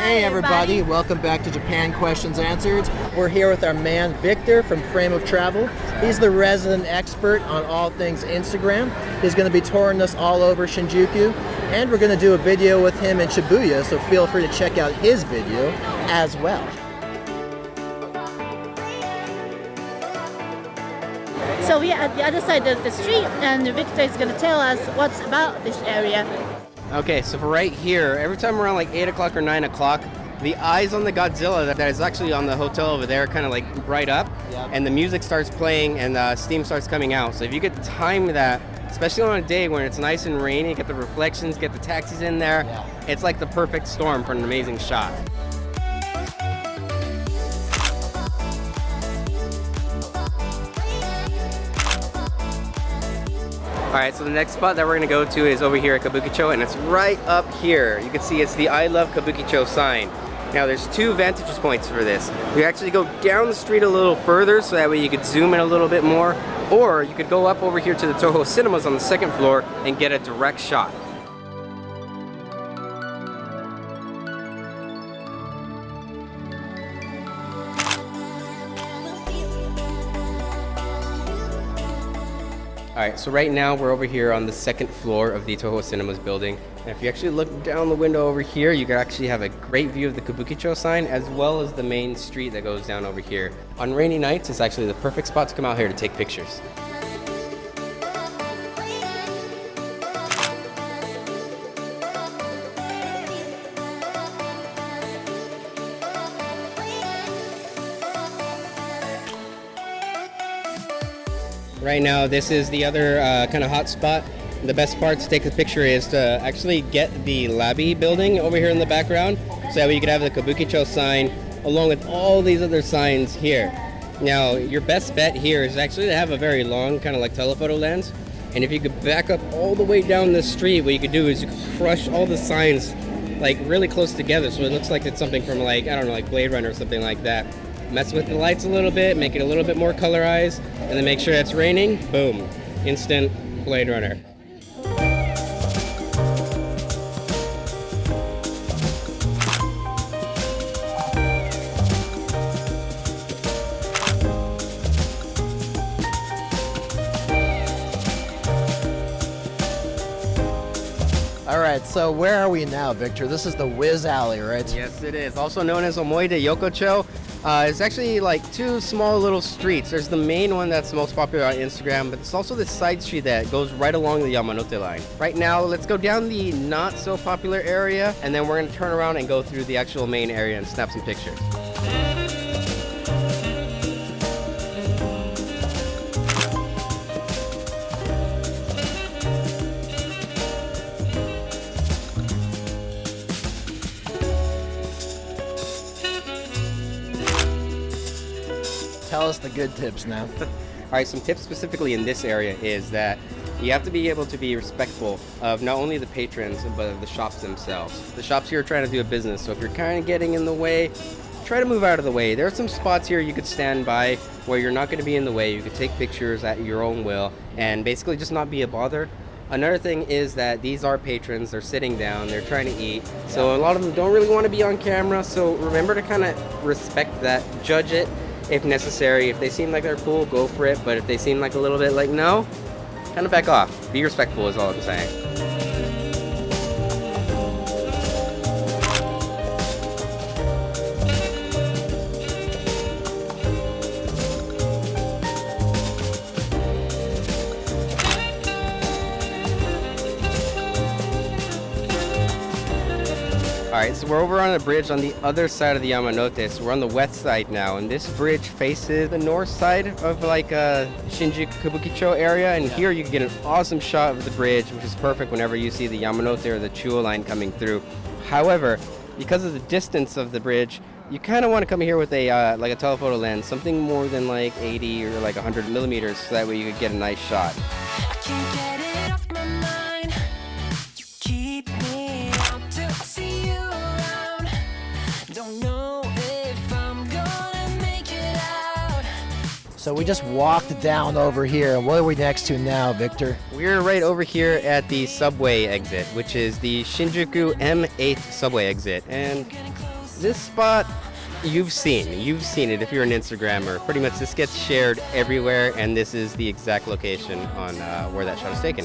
Hey everybody, welcome back to Japan Questions Answered. We're here with our man Victor from Frame of Travel. He's the resident expert on all things Instagram. He's going to be touring us all over Shinjuku, and we're going to do a video with him in Shibuya, so feel free to check out his video as well. So we are at the other side of the street, and Victor is going to tell us what's about this area. Okay, so for right here, every time around like 8 o'clock or 9 o'clock, the eyes on the Godzilla that is actually on the hotel over there kind of like bright up, and the music starts playing and steam starts coming out. So if you could time that, especially on a day when it's nice and rainy, get the reflections, get the taxis in there, it's like the perfect storm for an amazing shot. Alright, so the next spot that we're going to go to is over here at Kabukicho, and it's right up here. You can see it's the I Love Kabukicho sign. Now there's two vantage points for this. You actually go down the street a little further so that way you could zoom in a little bit more, or you could go up over here to the Toho Cinemas on the second floor and get a direct shot. Alright, so right now we're over here on the second floor of the Toho Cinemas building. And if you actually look down the window over here, you can actually have a great view of the Kabukicho sign as well as the main street that goes down over here. On rainy nights, it's actually the perfect spot to come out here to take pictures. Right now, this is the other kind of hot spot. The best part to take a picture is to actually get the Labi building over here in the background, so that way you could have the Kabukicho sign along with all these other signs here. Now, your best bet here is actually to have a very long kind of like telephoto lens, and if you could back up all the way down the street, what you could do is you could crush all the signs like really close together, so it looks like it's something from like, I don't know, like Bladerunner or something like that. Mess with the lights a little bit, make it a little bit more colorized, and then make sure it's raining, boom, instant Blade Runner. Alright, so where are we now, Victor? This is the Whiz Alley, right? Yes, it is. Also known as OMOIDE YOKOCHO. It's actually like two small little streets. There's the main one that's most popular on Instagram, but it's also this side street that goes right along the Yamanote line. Right now, let's go down the not so popular area, and then we're going to turn around and go through the actual main area and snap some pictures. Tell us the good tips now. Alright, some tips specifically in this area is that you have to be able to be respectful of not only the patrons, but of the shops themselves. The shops here are trying to do a business, so if you're kind of getting in the way, try to move out of the way. There are some spots here you could stand by where you're not going to be in the way. You could take pictures at your own will and basically just not be a bother. Another thing is that these are patrons, they're sitting down, they're trying to eat, so a lot of them don't really want to be on camera, so remember to kind of respect that, judge it if necessary. If they seem like they're cool, go for it, but if they seem like a little bit like no, kind of back off. Be respectful is all I'm saying. Alright, so we're over on a bridge on the other side of the Yamanote, so we're on the west side now, and this bridge faces the north side of like Shinjuku Kabukicho area, and here you can get an awesome shot of the bridge, which is perfect whenever you see the Yamanote or the Chuo line coming through. However, because of the distance of the bridge, you kind of want to come here with a like a telephoto lens, something more than like 80 or like 100 millimeters, so that way you could get a nice shot. I can't get it off my mind. You keep me out to see you around. Don't know if I'm gonna make it out. So we just walked down over here. What are we next to now, Victor? We're right over here at the subway exit, which is the Shinjuku M08 subway exit. And This spot, you've seen it if you're an Instagrammer. Pretty much this gets shared everywhere, and this is the exact location on where that shot is taken.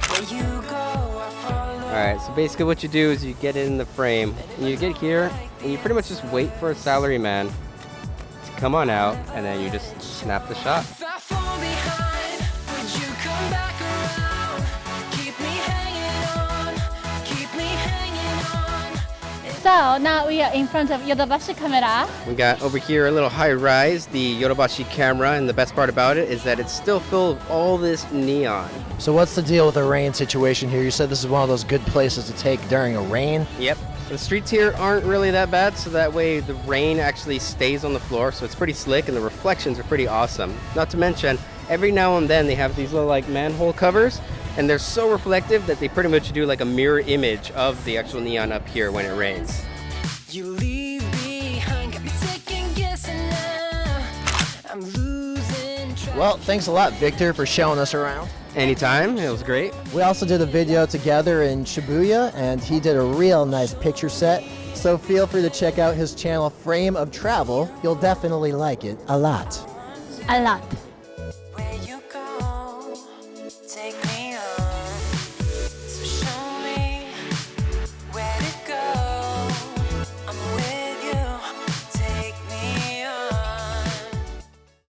Where you go, I follow. Alright, so basically what you do is you get in the frame, and you get here, and you pretty much just wait for a salaryman to come on out, and then you just snap the shot. If I fall behind, would you come back around? Keep me hanging on, keep me hanging on. So now we are in front of Yodobashi Camera. We got over here a little high rise, the Yodobashi camera, and the best part about it is that it's still full of all this neon. So what's the deal with the rain situation here? You said this is one of those good places to take during a rain. Yep. The streets here aren't really that bad, so that way the rain actually stays on the floor, so it's pretty slick and the reflections are pretty awesome. Not to mention, every now and then they have these little like manhole covers, and they're so reflective that they pretty much do like a mirror image of the actual neon up here when it rains. You leave behind, got me second guessing now. I'm losing track. Well, thanks a lot, Victor, for showing us around. Anytime, it was great. We also did a video together in Shibuya, and he did a real nice picture set. So feel free to check out his channel, Frame of Travel. You'll definitely like it a lot. A lot.